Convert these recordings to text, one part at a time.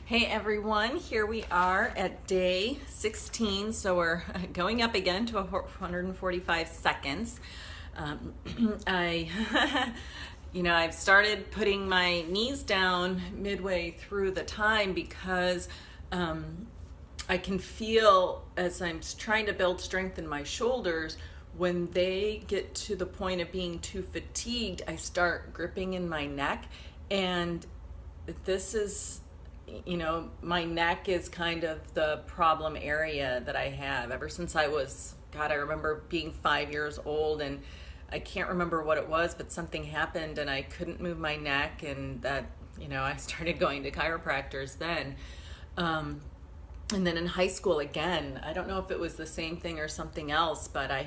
Hey everyone, here we are at day 16, so we're going up again to 145 seconds. Um, I, I've started putting my knees down midway through the time because I can feel as I'm trying to build strength in my shoulders, when they get to the point of being too fatigued, I start gripping in my neck. And this is, my neck is kind of the problem area that I have ever since I remember being 5 years old, and I can't remember what it was, but something happened and I couldn't move my neck, and I started going to chiropractors then. And then in high school again, I don't know if it was the same thing or something else, but I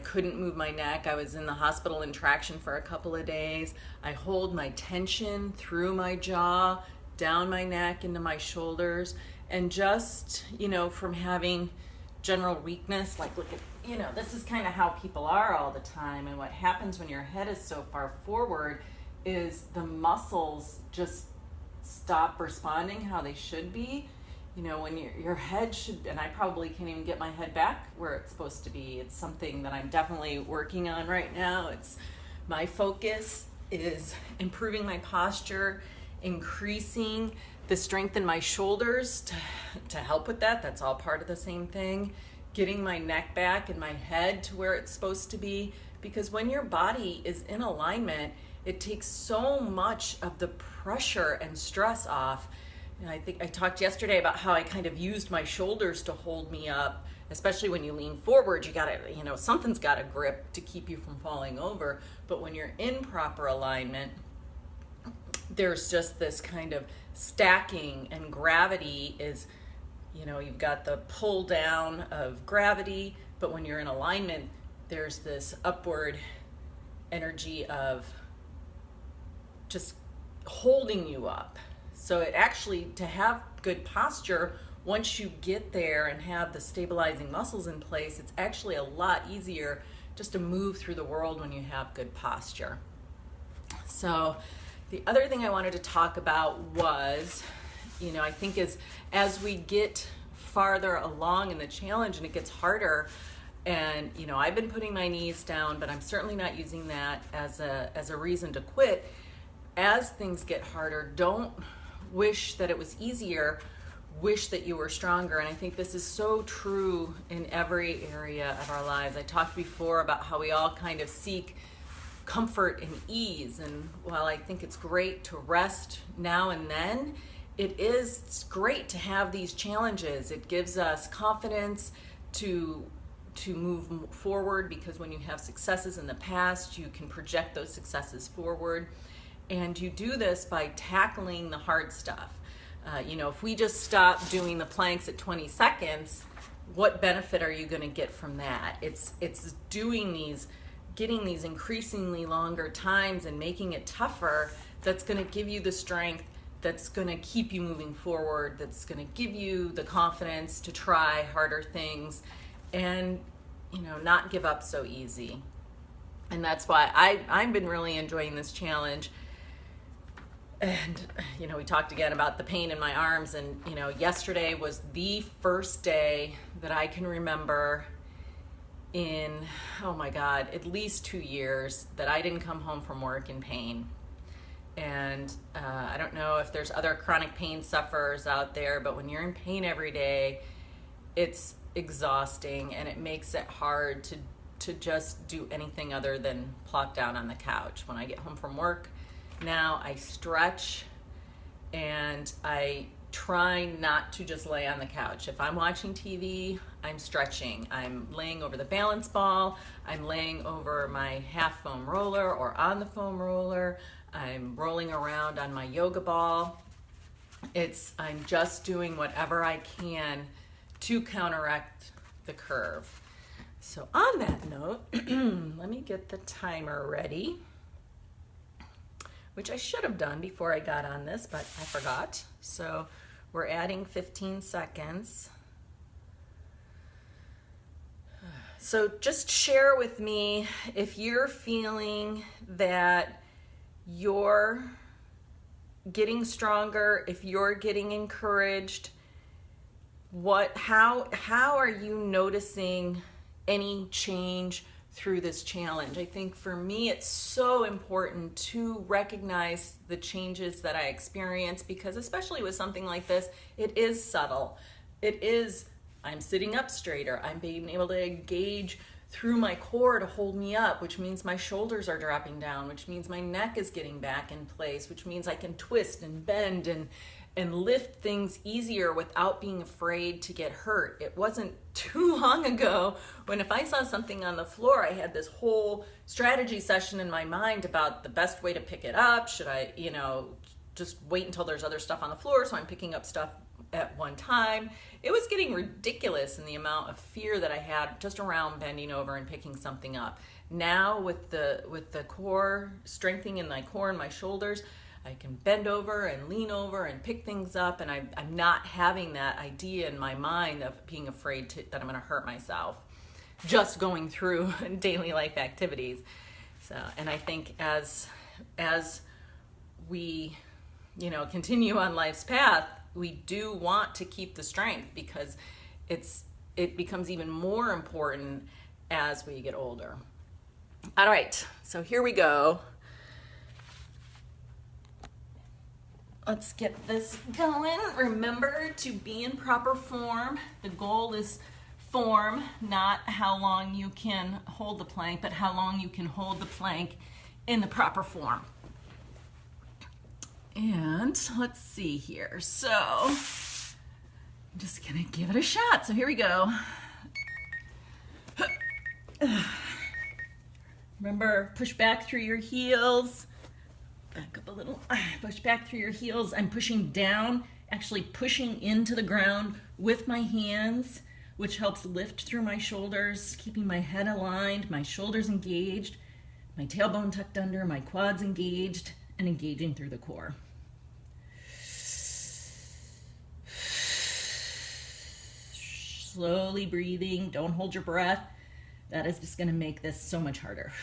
couldn't move my neck. I was in the hospital in traction for a couple of days. I hold my tension through my jaw, down my neck, into my shoulders. And just, from having general weakness, like look at, this is kind of how people are all the time. And what happens when your head is so far forward is the muscles just stop responding how they should be. When your head should, and I probably can't even get my head back where it's supposed to be. It's something that I'm definitely working on right now. It's my focus is improving my posture, increasing the strength in my shoulders to help with that. That's all part of the same thing. Getting my neck back and my head to where it's supposed to be, because when your body is in alignment, it takes so much of the pressure and stress off. And I think I talked yesterday about how I kind of used my shoulders to hold me up, especially when you lean forward, you gotta, something's gotta grip to keep you from falling over. But when you're in proper alignment, there's just this kind of stacking, and gravity is, you've got the pull down of gravity, but when you're in alignment, there's this upward energy of just holding you up. So it actually, to have good posture, once you get there and have the stabilizing muscles in place, it's actually a lot easier just to move through the world when you have good posture. So the other thing I wanted to talk about was, I think as we get farther along in the challenge and it gets harder, and I've been putting my knees down, but I'm certainly not using that as a reason to quit. As things get harder, don't wish that it was easier, wish that you were stronger. And I think this is so true in every area of our lives. I talked before about how we all kind of seek comfort and ease. And while I think it's great to rest now and then, it's great to have these challenges. It gives us confidence to move forward, because when you have successes in the past, you can project those successes forward. And you do this by tackling the hard stuff. If we just stop doing the planks at 20 seconds, what benefit are you going to get from that? It's getting these increasingly longer times and making it tougher that's going to give you the strength, that's going to keep you moving forward, that's going to give you the confidence to try harder things and, not give up so easy. And that's why I've been really enjoying this challenge. And, we talked again about the pain in my arms, and, yesterday was the first day that I can remember in, oh my God, at least 2 years that I didn't come home from work in pain. And I don't know if there's other chronic pain sufferers out there, but when you're in pain every day, it's exhausting, and it makes it hard to just do anything other than plop down on the couch. When I get home from work, now I stretch, and I try not to just lay on the couch. If I'm watching TV, I'm stretching. I'm laying over the balance ball. I'm laying over my half foam roller or on the foam roller. I'm rolling around on my yoga ball. I'm just doing whatever I can to counteract the curve. So on that note, let me get the timer ready, which I should have done before I got on this, but I forgot. So we're adding 15 seconds. So just share with me if you're feeling that you're getting stronger, if you're getting encouraged, how are you noticing any change through this challenge? I think for me, it's so important to recognize the changes that I experience, because especially with something like this, it is subtle. It is, I'm sitting up straighter. I'm being able to engage through my core to hold me up, which means my shoulders are dropping down, which means my neck is getting back in place, which means I can twist and bend and lift things easier without being afraid to get hurt. It wasn't too long ago when if I saw something on the floor, I had this whole strategy session in my mind about the best way to pick it up. Should I, just wait until there's other stuff on the floor so I'm picking up stuff at one time? It was getting ridiculous in the amount of fear that I had just around bending over and picking something up. Now with the core strengthening in my core and my shoulders, I can bend over and lean over and pick things up, and I'm not having that idea in my mind of being afraid that I'm going to hurt myself just going through daily life activities. So, and I think as we continue on life's path, we do want to keep the strength, because it becomes even more important as we get older. All right, so here we go. Let's get this going. Remember to be in proper form. The goal is form, not how long you can hold the plank, but how long you can hold the plank in the proper form. And let's see here. So I'm just gonna give it a shot. So here we go. Remember, push back through your heels. Back up a little, push back through your heels. I'm pushing down, actually pushing into the ground with my hands, which helps lift through my shoulders, keeping my head aligned, my shoulders engaged, my tailbone tucked under, my quads engaged, and engaging through the core. Slowly breathing, don't hold your breath. That is just gonna make this so much harder.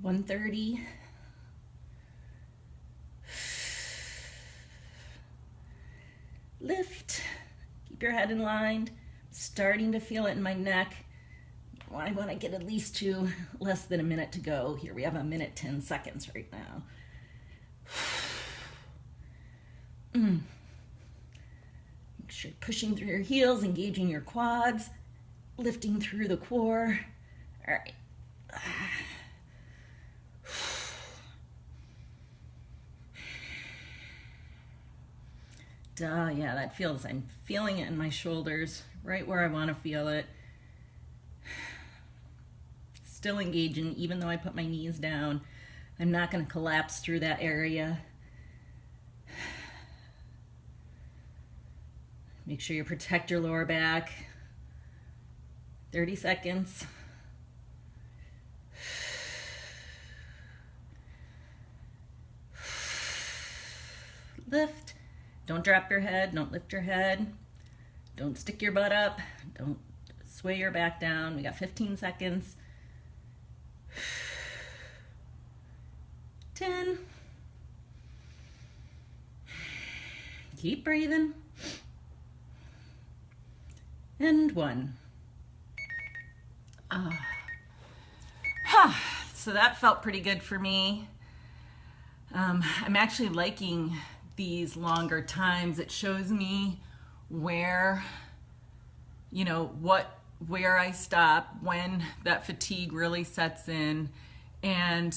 $130. Lift. Keep your head in line. Starting to feel it in my neck. I want to get at least to less than a minute to go. Here we have 1:10 right now. Make sure you're pushing through your heels, engaging your quads, lifting through the core. All right. Yeah, that feels, I'm feeling it in my shoulders, right where I want to feel it. Still engaging, even though I put my knees down. I'm not going to collapse through that area. Make sure you protect your lower back. 30 seconds. Lift. Don't drop your head, don't lift your head, don't stick your butt up, don't sway your back down. We got 15 seconds. 10. Keep breathing. And 1. So that felt pretty good for me. I'm actually liking these longer times. It shows me where, where I stop, when that fatigue really sets in, and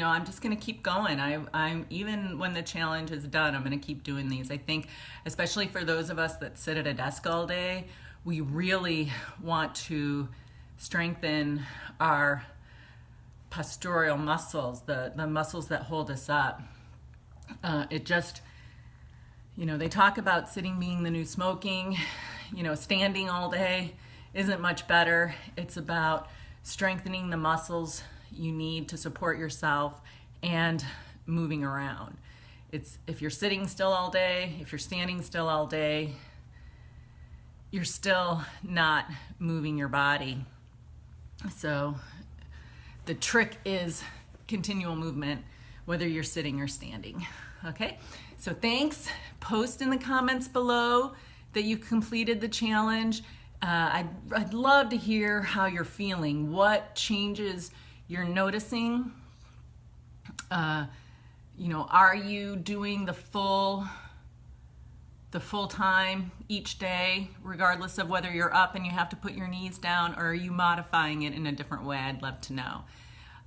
I'm just going to keep going. I'm even when the challenge is done, I'm going to keep doing these. I think, especially for those of us that sit at a desk all day, we really want to strengthen our postural muscles, the muscles that hold us up. It just, They talk about sitting being the new smoking. Standing all day isn't much better. It's about strengthening the muscles you need to support yourself and moving around. If you're sitting still all day, if you're standing still all day, you're still not moving your body. So the trick is continual movement, whether you're sitting or standing. Okay, so thanks. Post in the comments below that you completed the challenge. I'd love to hear how you're feeling, what changes you're noticing. Are you doing the full time each day, regardless of whether you're up and you have to put your knees down, or are you modifying it in a different way? I'd love to know.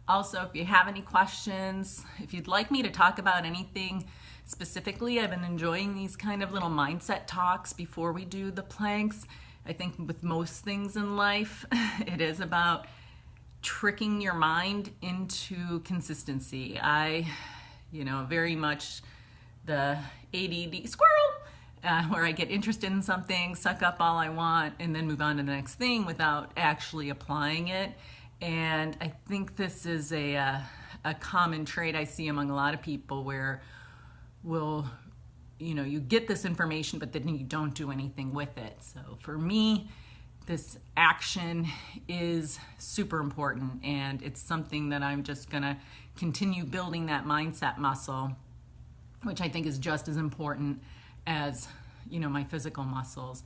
Also, if you have any questions, if you'd like me to talk about anything specifically, I've been enjoying these kind of little mindset talks before we do the planks. I think with most things in life, it is about tricking your mind into consistency. Very much the ADD squirrel, where I get interested in something, suck up all I want, and then move on to the next thing without actually applying it. And I think this is a common trait I see among a lot of people, where you get this information, but then you don't do anything with it. So for me, this action is super important, and it's something that I'm just gonna continue building that mindset muscle, which I think is just as important as my physical muscles.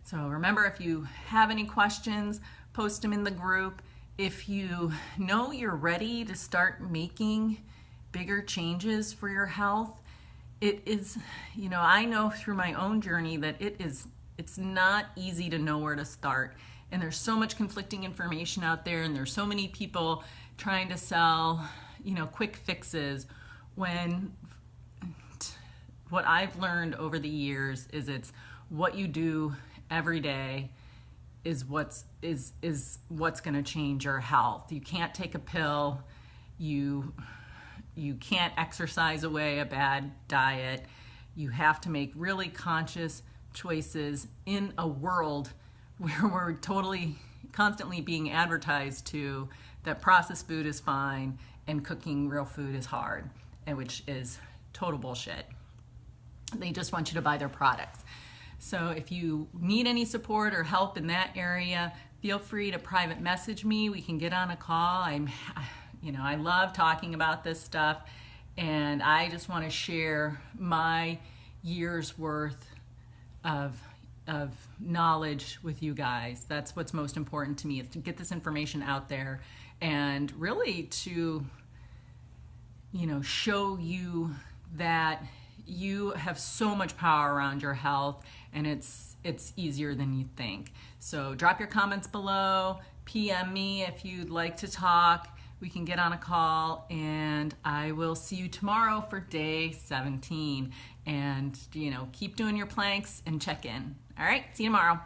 So remember, if you have any questions, post them in the group. If you know you're ready to start making bigger changes for your health, it is, I know through my own journey that it's not easy to know where to start. And there's so much conflicting information out there, and there's so many people trying to sell, quick fixes, when what I've learned over the years is it's what you do every day is what's going to change your health. You can't take a pill. You can't exercise away a bad diet. You have to make really conscious choices in a world where we're constantly being advertised to that processed food is fine and cooking real food is hard, and which is total bullshit. They just want you to buy their products. So if you need any support or help in that area, feel free to private message me. We can get on a call. I love talking about this stuff, and I just want to share my year's worth of knowledge with you guys. That's what's most important to me, is to get this information out there and really to, show you that you have so much power around your health, and it's easier than you think. So drop your comments below, PM me if you'd like to talk. We can get on a call, and I will see you tomorrow for day 17. And keep doing your planks and check in. All right, see you tomorrow.